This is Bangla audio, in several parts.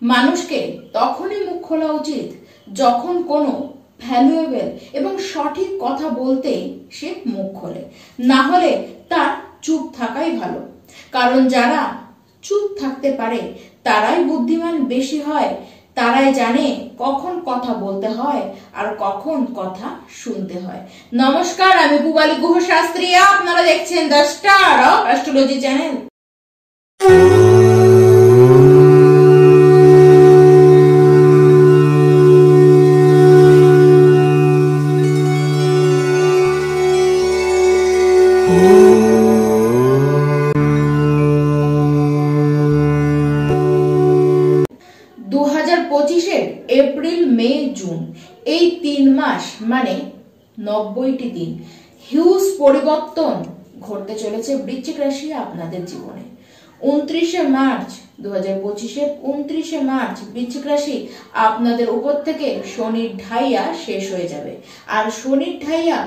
মানুষকে তখনই মুখ খোলা উচিত যখন কোনো ভ্যালুয়েবল এবং সঠিক কথা বলতে সে মুখ খোলে, না হলে তার চুপ থাকাই ভালো। কারণ যারা চুপ থাকতে পারে তারাই বুদ্ধিমান বেশি হয়, তারাই জানে কখন কথা বলতে হয় আর কখন কথা শুনতে হয়। নমস্কার, আমি পূবালী গুহ শাস্ত্রী, আপনারা দেখছেন the star of astrology channel. 2025 April, May, June এই 3 মাস মানে 90টি দিন হিউজ পরিবর্তন ঘটতে চলেছে বৃশ্চিক রাশি আপনাদের জীবনে। 29 মার্চ 2025 29 মার্চ বৃশ্চিক রাশি আপনাদের উপর থেকে শনির ঢাইয়া শেষ হয়ে যাবে। আর শনির ঢাইয়া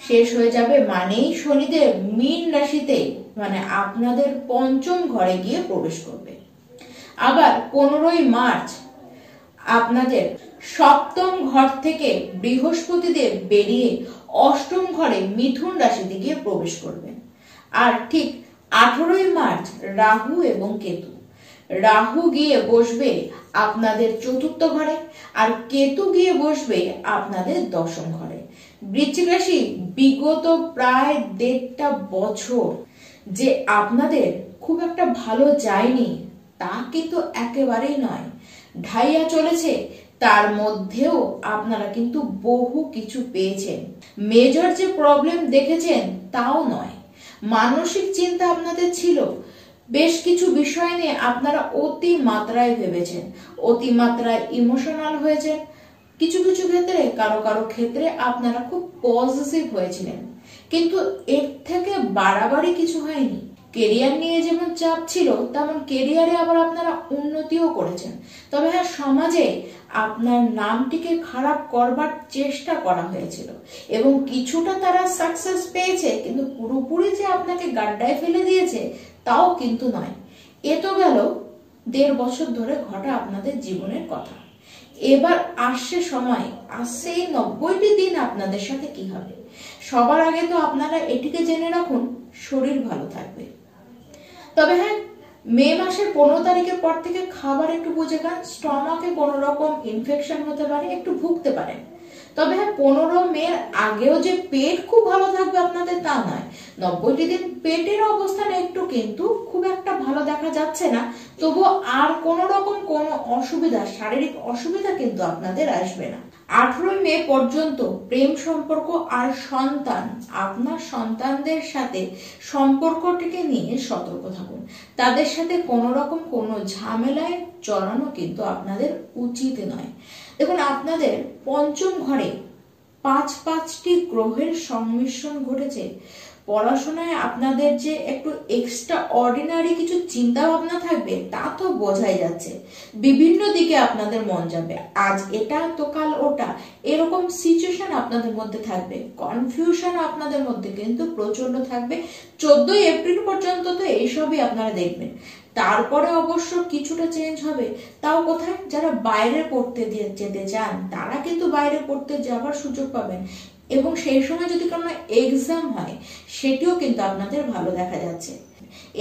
শেষ হয়ে যাবে মানেই শনিদেব মীন রাশিতে মানে আপনাদের পঞ্চম ঘরে গিয়ে প্রবেশ করবে। আবার 15 মার্চ আপনাদের সপ্তম ঘর থেকে বৃহস্পতিদেব বেরিয়ে অষ্টম ঘরে মিথুন রাশিতে গিয়ে প্রবেশ করবেন। আর ঠিক 18 মার্চ রাহু এবং কেতু, রাহু গিয়ে বসবে আপনাদের চতুর্থ ঘরে আর কেতু গিয়ে বসবে আপনাদের দশম ঘরে। বৃশ্চিক রাশি বিগত প্রায় 1.5 বছর যে আপনাদের খুব একটা ভালো যায়নি তা কিন্তু একেবারেই নয়। ঢাইয়া চলেছে, তার মধ্যেও আপনারা কিন্তু বহু কিছু পেয়েছেন। মেজর যে প্রবলেম দেখেছেন তাও নয়, মানসিক চিন্তা আপনাদের ছিল, বেশ কিছু বিষয় নিয়ে আপনারা অতি মাত্রায় ভেবেছেন, অতি মাত্রায় ইমোশনাল হয়েছেন। কিছু কিছু ক্ষেত্রে কারো কারো ক্ষেত্রে আপনারা খুব পজিটিভ হয়েছিলেন, কিন্তু এর থেকে বাড়াবাড়ি কিছু হয়নি। কেরিয়ার নিয়ে যেমন চাপ ছিল তেমন কেরিয়ারে আবার আপনারা উন্নতিও করেছেন। তবে হ্যাঁ, সমাজে আপনার নামটিকে খারাপ করবার চেষ্টা করা হয়েছিল এবং কিছুটা তারা সাকসেস পেয়েছে, কিন্তু পুরোপুরি যে আপনাকে গাড্ডায় ফেলে দিয়েছে তাও কিন্তু নয়। এ তো গেল 1.5 বছর ধরে ঘটা আপনাদের জীবনের কথা। এবার আসছে সময়, আসছে এই 90টি দিন আপনাদের সাথে কি হবে। সবার আগে তো আপনারা এটিকে জেনে রাখুন, শরীর ভালো থাকবে। তবে হ্যাঁ, মে মাসের 15 তারিখের পর থেকে খাবার একটু বুঝে খান, স্টমাকে কোনো রকম ইনফেকশন হতে পারে, একটু ভুগতে পারেন। তবে হ্যাঁ, 15 মে আগেও যে পেট খুব ভালো থাকবে আপনাদের তা নয়। 90টি দিন পেটের অবস্থান একটু কিন্তু খুব একটা ভালো দেখা যাচ্ছে না, তবু আর কোন রকম কোনো অসুবিধা, শারীরিক অসুবিধা কিন্তু আপনাদের আসবে না। 18 মে পর্যন্ত প্রেম সম্পর্ক আর সন্তান, আপনার সন্তানদের সাথে সম্পর্কটিকে নিয়ে সতর্ক থাকুন। তাদের সাথে কোনো রকম কোনো ঝামেলায় জড়ানো কিন্তু আপনাদের উচিত নয়। দেখুন, আপনাদের পঞ্চম ঘরে 5টি গ্রহের সংমিশ্রণ ঘটেছে। পড়াশোনায় আপনাদের যে একটু এক্সট্রা অর্ডিনারি কিছু চিন্তা ভাবনা থাকবে তা তো বোঝাই যাচ্ছে। বিভিন্ন দিকে আপনাদের মন যাবে, আজ এটা তো কাল ওটা, এরকম সিচুয়েশন আপনাদের মধ্যে থাকবে। কনফিউশন আপনাদের মধ্যে কিন্তু প্রচন্ড থাকবে। 14 এপ্রিল পর্যন্ত তো এইসবই আপনারা দেখবেন। তারপরে অবশ্য কিছুটা চেঞ্জ হবে, তাও কোথায়? যারা বাইরে পড়তে যেতে চান তারা কিন্তু বাইরে পড়তে যাবার সুযোগ পাবেন এবং সেই সময় যদি কোনো এক্সাম হয় সেটিও কিন্তু আপনাদের ভালো দেখা যাচ্ছে।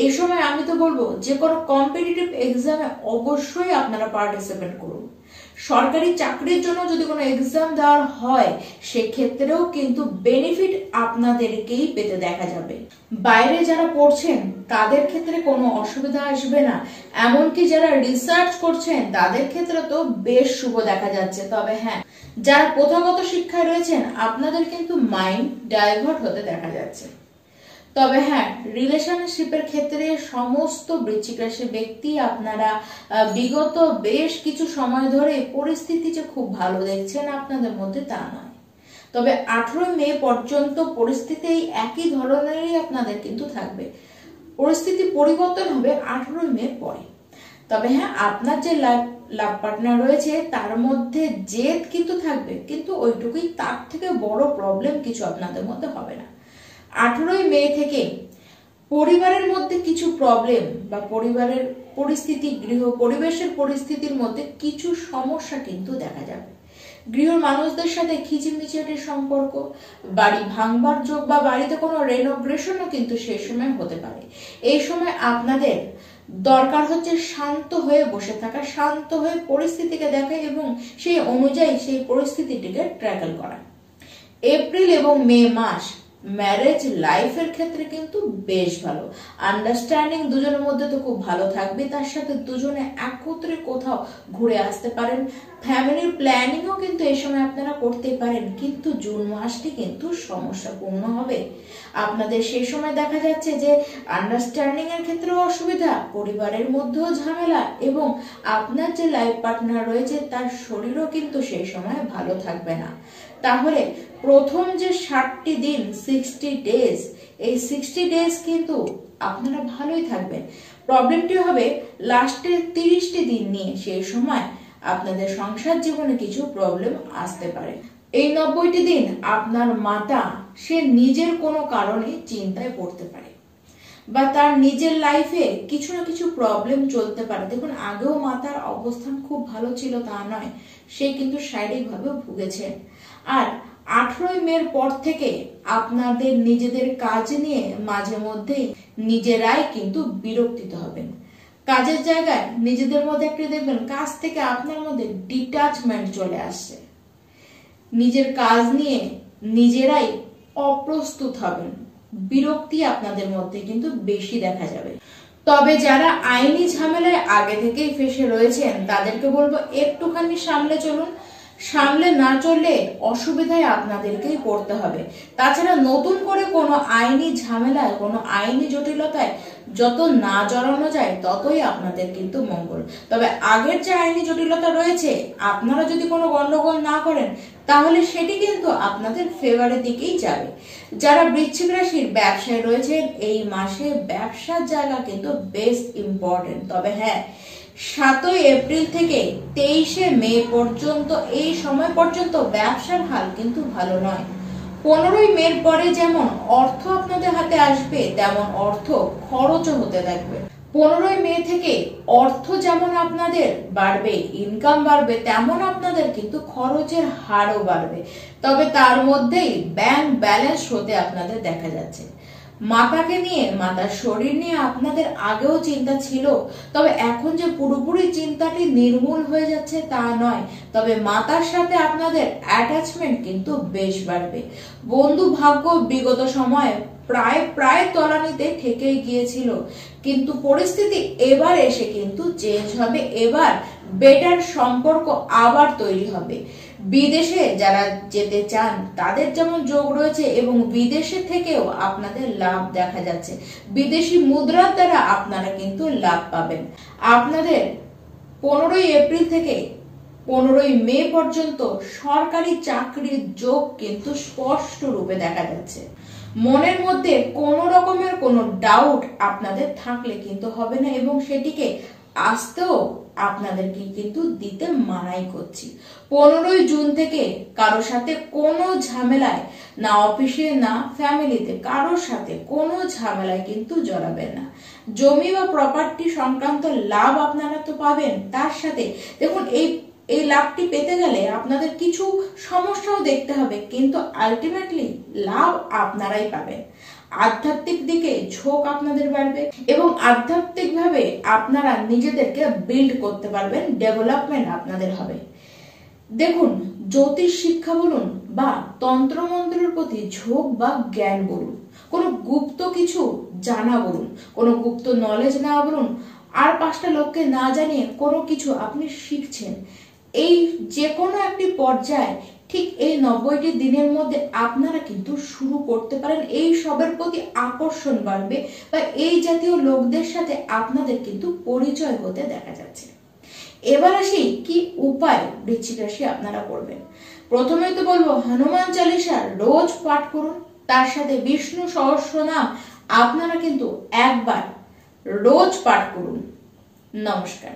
এই সময় আমি তো বলবো যে কোনো কম্পিটিটিভ এক্সামে অবশ্যই আপনারা পার্টিসিপেট করুন। সরকারি চাকরির জন্য যদি কোনো এক্সাম দেওয়ার হয় সেক্ষেত্রেও কিন্তু বেনিফিট আপনাদেরকেই পেতে দেখা যাবে। বাইরে যারা পড়ছেন তাদের ক্ষেত্রে কোনো অসুবিধা আসবে না, এমনকি যারা রিসার্চ করছেন তাদের ক্ষেত্রে তো বেশ শুভ দেখা যাচ্ছে। তবে হ্যাঁ, যারা প্রথাগত শিক্ষায় রয়েছেন আপনাদের কিন্তু মাইন্ড ডাইভার্ট হতে দেখা যাচ্ছে। তবে হ্যাঁ, রিলেশনশিপের ক্ষেত্রে সমস্ত বৃশ্চিক রাশির ব্যক্তি আপনারা বিগত বেশ কিছু সময় ধরে পরিস্থিতি যে খুব ভালো দেখছেন আপনাদের মধ্যে তা নয়। তবে 18 মে পর্যন্ত পরিস্থিতি একই ধরনেরই আপনাদের কিন্তু থাকবে। পরিস্থিতি পরিবর্তন হবে 18 মে পরে। তবে হ্যাঁ, আপনার যে লাভ পার্টনার রয়েছে তার মধ্যে জেদ কিন্তু থাকবে, কিন্তু ওইটুকুই, তার থেকে বড় প্রবলেম কিছু আপনাদের মধ্যে হবে না। 18 মে থেকে পরিবারের মধ্যে কিছু প্রবলেম বা পরিবারের পরিস্থিতি, গৃহ পরিবেশের পরিস্থিতির মধ্যে কিছু সমস্যা কিন্তু দেখা যাবে। গৃহের মানুষদের সাথে খিচিমিচিটির সম্পর্ক, বাড়ি ভাঙবার যোগ বা বাড়িতে কোনো রেনোগ্রেশনও কিন্তু সেই সময় হতে পারে। এই সময় আপনাদের দরকার হচ্ছে শান্ত হয়ে বসে থাকা, শান্ত হয়ে পরিস্থিতিকে দেখা এবং সেই অনুযায়ী সেই পরিস্থিতিটিকে ট্র্যাকেল করা। এপ্রিল এবং মে মাস ম্যারেজ লাইফের ক্ষেত্রে কিন্তু বেশ ভালো। আন্ডারস্ট্যান্ডিং দুজনের মধ্যে তো খুব ভালো থাকবে, তার সাথে দুজনে একত্রে কোথাও ঘুরে আসতে পারেন। ফ্যামিলির প্ল্যানিংও কিন্তু এই সময় আপনারা করতে পারেন, কিন্তু জুন মাসটি কিন্তু সমস্যাপূর্ণ হবে আপনাদের। সেই সময় দেখা যাচ্ছে যে আন্ডারস্ট্যান্ডিং এর ক্ষেত্রেও অসুবিধা, পরিবারের মধ্যেও ঝামেলা এবং আপনার যে লাইফ পার্টনার রয়েছে তার শরীরও কিন্তু সেই সময় ভালো থাকবে না। তাহলে প্রথম যে 60টি দিন 60 ডেজ, এই 60 ডেজ কিন্তু আপনারা ভালোই থাকবেন। প্রবলেমটি হবে লাস্টের 30টি দিন নিয়ে, সেই সময় আপনাদের সংসার জীবনে কিছু প্রবলেম আসতে পারে। এই 90টি দিন আপনার মাতা সে নিজের কোনো কারণে চিন্তায় পড়তে পারে বা তার নিজের লাইফে কিছু না কিছু প্রবলেম চলতে পারে। দেখুন, আগেও মাতার অবস্থান খুব ভালো ছিল তা নয়, সে কিন্তু শারীরিকভাবে ভুগেছে। আর 18 মের পর থেকে আপনাদের নিজেদের কাজ নিয়ে মাঝে মধ্যেই নিজেরাই কিন্তু বিরক্তিত হবেন। কাজের জায়গায় নিজেদের মধ্যে একটি দেখবেন কাজ থেকে আপনার মধ্যে ডিটাচমেন্ট চলে আসছে, নিজের কাজ নিয়ে নিজেরাই অপ্রস্তুত হবেন, বিরক্তি আপনাদের মধ্যে কিন্তু বেশি দেখা যাবে। তবে যারা আইনি ঝামেলায় আগে থেকেই ফেঁসে রয়েছেন তাদেরকে বলবো একটুখানি সামলে চলুন। সামলে না চললে অসুবিধায় আপনাদেরকেই পড়তে হবে। তাছাড়া নতুন করে কোনো আইনি ঝামেলায়, কোনো আইনি জটিলতায় যত না জড়ানো যায় ততই আপনাদের কিন্তু মঙ্গল। তবে আগের যে আইনি জটিলতা রয়েছে আপনারা যদি কোনো গন্ডগোল না করেন তাহলে সেটি কিন্তু আপনাদের ফেভারের দিকেই যাবে। যারা বৃশ্চিক রাশির ব্যবসায় রয়েছেন এই মাসে ব্যবসার জায়গা কিন্তু বেশ ইম্পর্টেন্ট। তবে হ্যাঁ, 7 এপ্রিল থেকে 23 মে পর্যন্ত এই সময় পর্যন্ত ব্যবসার হাল কিন্তু ভালো নয়। 15 মের পরে যেমন অর্থ আপনাদের হাতে আসবে তেমন অর্থ খরচও হতে থাকবে। 15 মে থেকে অর্থ যেমন আপনাদের বাড়বে, ইনকাম বাড়বে, তেমন আপনাদের কিন্তু খরচের হারও বাড়বে। তবে তার মধ্যেই ব্যাংক ব্যালেন্স হতে আপনাদের দেখা যাচ্ছে। মাতাকে নিয়ে, মাতার শরীর নিয়ে আপনাদের আগেও চিন্তা ছিল, তবে এখন যে পুরোপুরি চিন্তাটি নির্মূল হয়ে যাচ্ছে তা নয়। তবে মাতার সাথে আপনাদের অ্যাটাচমেন্ট কিন্তু বেশ বাড়বে। বন্ধু ভাগ্য বিগত সময়ে প্রায় তলানিতে ঠেকে গিয়েছিল, কিন্তু পরিস্থিতি এবার এসে কিন্তু চেঞ্জ হবে। এবার বেটার সম্পর্ক আবার তৈরি হবে। বিদেশে যারা যেতে চান তাদের যেমন যোগ রয়েছে এবং বিদেশে থেকেও আপনাদের লাভ দেখা যাচ্ছে। বিদেশি মুদ্রার দ্বারা আপনারা কিন্তু লাভ পাবেন। আপনাদের 15 এপ্রিল থেকে 15 মে পর্যন্ত সরকারি চাকরির যোগ কিন্তু স্পষ্ট রূপে দেখা যাচ্ছে। মনের মধ্যে কোনো রকমের কোনো ডাউট আপনাদের থাকলে কিন্তু হবে না এবং সেটিকে আসতেও আপনাদেরকে কিন্তু দিতে মানাই করছি। 15 জুন থেকে কারোর সাথে কোনো ঝামেলায়, না অফিসে না ফ্যামিলিতে, কারোর সাথে কোনো ঝামেলায় কিন্তু জড়াবেন না। জমি বা প্রপার্টি সংক্রান্ত লাভ আপনারা তো পাবেন, তার সাথে দেখুন এই লাভটি পেতে গেলে আপনাদের কিছু সমস্যাও দেখতে হবে, কিন্তু আলটিমেটলি লাভ আপনারাই পাবেন। আধ্যাত্মিক দিকে ঝোঁক আপনাদের বাড়বে এবং আধ্যাত্মিকভাবে আপনারা নিজেদেরকে বিল্ড করতে পারবেন, ডেভেলপমেন্ট আপনাদের হবে। দেখুন, জ্যোতিষ শিক্ষা বলুন বা তন্ত্রমন্ত্রের প্রতি ঝোঁক বা জ্ঞান বলুন, কোনো গুপ্ত কিছু জানা বলুন, কোনো গুপ্ত নলেজ নেওয়া বলুন, আর 5টা লোককে না জানিয়ে কোনো কিছু আপনি শিখছেন, এই যে কোনো একটি পর্যায়ে ঠিক এই 90টি দিনের মধ্যে আপনারা কিন্তু শুরু করতে পারেন। এই সবের প্রতি আকর্ষণ বাড়বে বা এই জাতীয় লোকদের সাথে আপনাদের কিন্তু পরিচয় হতে দেখা যাচ্ছে। এবার আসি কি উপায় বৃশ্চিক রাশি আপনারা করবেন। প্রথমে তো বলবো হনুমান চালিসা রোজ পাঠ করুন, তার সাথে বিষ্ণু সহস্রনাম আপনারা কিন্তু একবার রোজ পাঠ করুন। নমস্কার।